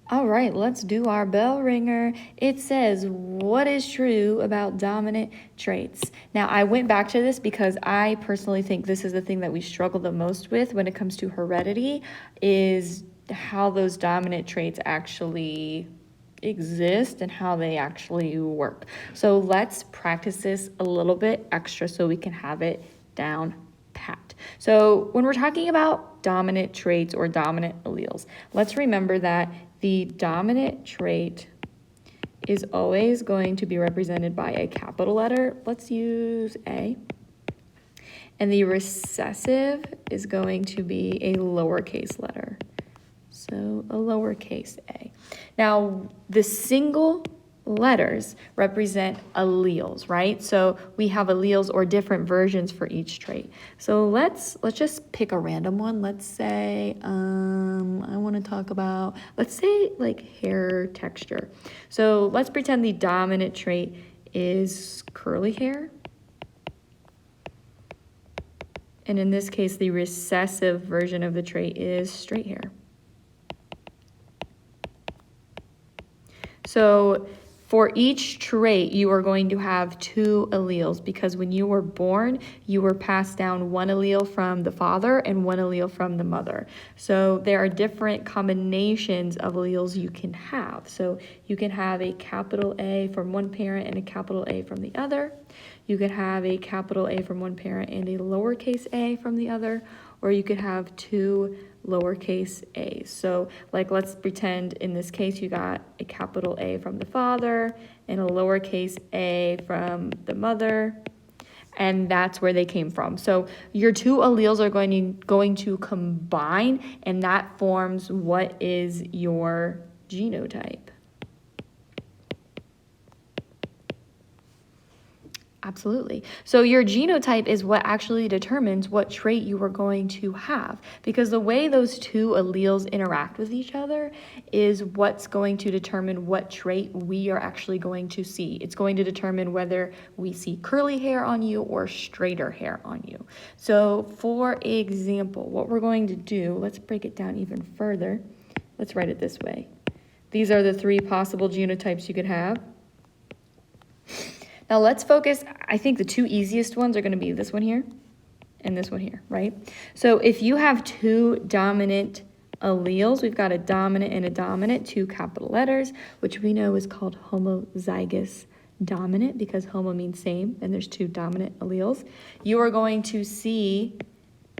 All right, let's do our bell ringer. It says, what is true about dominant traits? Now, I went back to this because I personally think this is the thing that we struggle the most with when it comes to heredity, is how those dominant traits actually exist and how they actually work. So let's practice this a little bit extra so we can have it down pat. So when we're talking about dominant traits or dominant alleles, let's remember that the dominant trait is always going to be represented by a capital letter. Let's use A. And the recessive is going to be a lowercase letter. So a lowercase a. Now, the single letters represent alleles, right? So we have alleles or different versions for each trait. So let's just pick a random one. Let's say I want to talk about, let's say like hair texture. So let's pretend the dominant trait is curly hair. And in this case, the recessive version of the trait is straight hair. So for each trait, you are going to have two alleles because when you were born, you were passed down one allele from the father and one allele from the mother. So there are different combinations of alleles you can have. So you can have a capital A from one parent and a capital A from the other. You could have a capital A from one parent and a lowercase a from the other, or you could have two lowercase a's. So like let's pretend in this case you got a capital A from the father and a lowercase a from the mother, and that's where they came from. So your two alleles are going to combine, and that forms what is your genotype. Absolutely. So your genotype is what actually determines what trait you are going to have, because the way those two alleles interact with each other is what's going to determine what trait we are actually going to see. It's going to determine whether we see curly hair on you or straighter hair on you. So for example, what we're going to do, let's break it down even further. Let's write it this way. These are the three possible genotypes you could have. Now let's focus, I think the two easiest ones are going to be this one here and this one here, right? So if you have two dominant alleles, we've got a dominant and a dominant, two capital letters, which we know is called homozygous dominant because homo means same, and there's two dominant alleles. You are going to see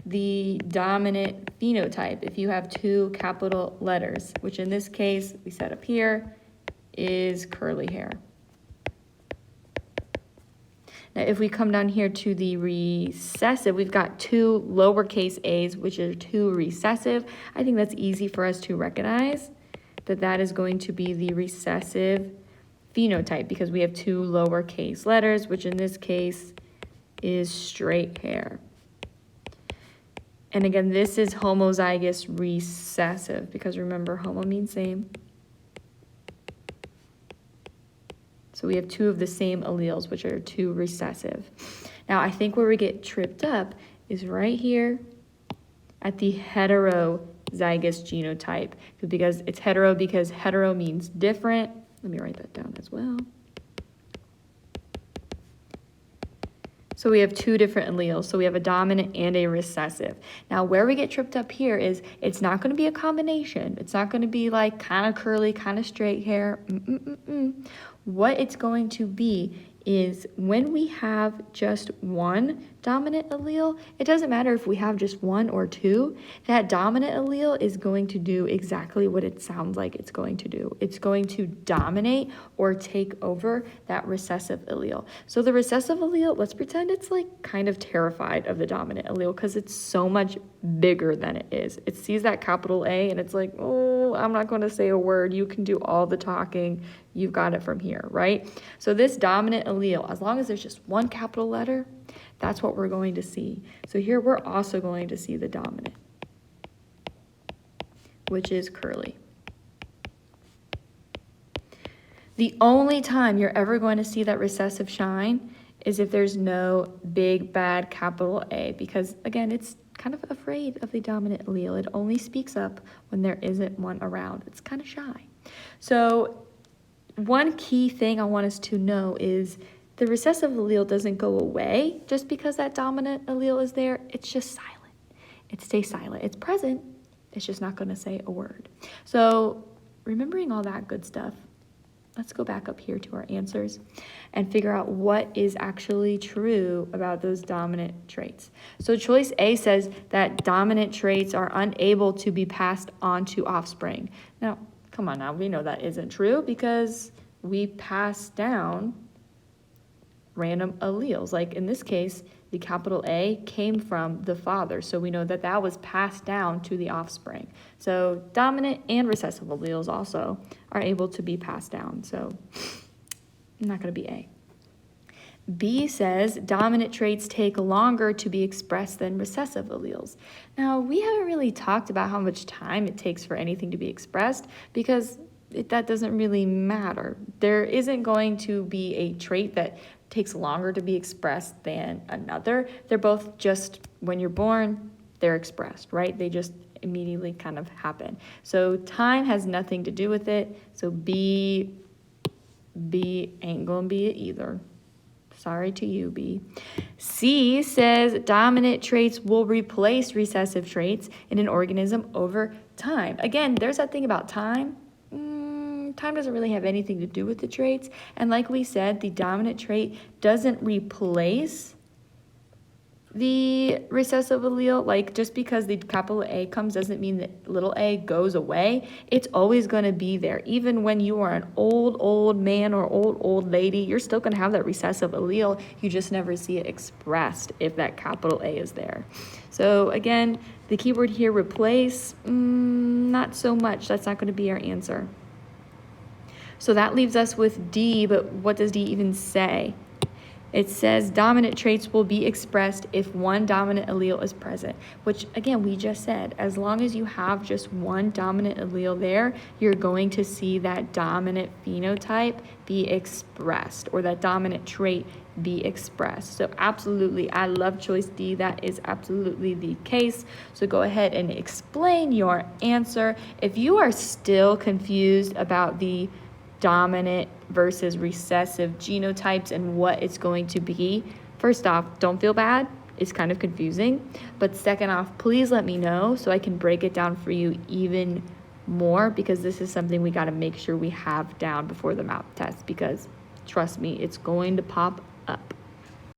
the dominant phenotype if you have two capital letters, which in this case, we set up here, is curly hair. Now, if we come down here to the recessive, we've got two lowercase a's, which are two recessive. I think that's easy for us to recognize that that is going to be the recessive phenotype because we have two lowercase letters, which in this case is straight hair. And again, this is homozygous recessive because remember, homo means same. So we have two of the same alleles, which are two recessive. Now, I think where we get tripped up is right here at the heterozygous genotype, because it's hetero because hetero means different. Let me write that down as well. So we have two different alleles. So we have a dominant and a recessive. Now, where we get tripped up here is it's not going to be a combination. It's not going to be like kind of curly, kind of straight hair. What it's going to be is when we have just one dominant allele, it doesn't matter if we have just one or two, that dominant allele is going to do exactly what it sounds like it's going to do. It's going to dominate or take over that recessive allele. So the recessive allele, let's pretend it's like kind of terrified of the dominant allele because it's so much bigger than it is. It sees that capital A and it's like, oh, I'm not going to say a word. You can do all the talking. You've got it from here, right? So this dominant allele, as long as there's just one capital letter, that's what we're going to see. So here we're also going to see the dominant, which is curly. The only time you're ever going to see that recessive shine is if there's no big, bad capital A, because again, it's kind of afraid of the dominant allele. It only speaks up when there isn't one around. It's kind of shy. So one key thing I want us to know is the recessive allele doesn't go away just because that dominant allele is there. It's just silent. It stays silent. It's present. It's just not going to say a word. So remembering all that good stuff, let's go back up here to our answers and figure out what is actually true about those dominant traits. So choice A says that dominant traits are unable to be passed on to offspring. Now, come on now, we know that isn't true because we pass down random alleles. Like in this case, the capital A came from the father, so we know that that was passed down to the offspring. So dominant and recessive alleles also are able to be passed down, so not going to be A. B says dominant traits take longer to be expressed than recessive alleles. Now, we haven't really talked about how much time it takes for anything to be expressed because that doesn't really matter. There isn't going to be a trait that takes longer to be expressed than another. They're both just, when you're born, they're expressed, right? They just immediately kind of happen. So time has nothing to do with it. So B ain't gonna be it either. Sorry to you, B. C says dominant traits will replace recessive traits in an organism over time. Again, there's that thing about time. Time doesn't really have anything to do with the traits. And like we said, the dominant trait doesn't replace the recessive allele. Like just because the capital A comes doesn't mean that little a goes away. It's always going to be there. Even when you are an old man or old lady, you're still going to have that recessive allele. You just never see it expressed if that capital A is there. So again, the keyword here, replace, not so much. That's not going to be our answer. So that leaves us with D, but what does D even say? It says dominant traits will be expressed if one dominant allele is present, which again, we just said, as long as you have just one dominant allele there, you're going to see that dominant phenotype be expressed or that dominant trait be expressed. So absolutely, I love choice D. That is absolutely the case. So go ahead and explain your answer. If you are still confused about the dominant versus recessive genotypes and what it's going to be, first off, don't feel bad. It's kind of confusing. But second off, please let me know so I can break it down for you even more, because this is something we got to make sure we have down before the math test, because trust me, it's going to pop up.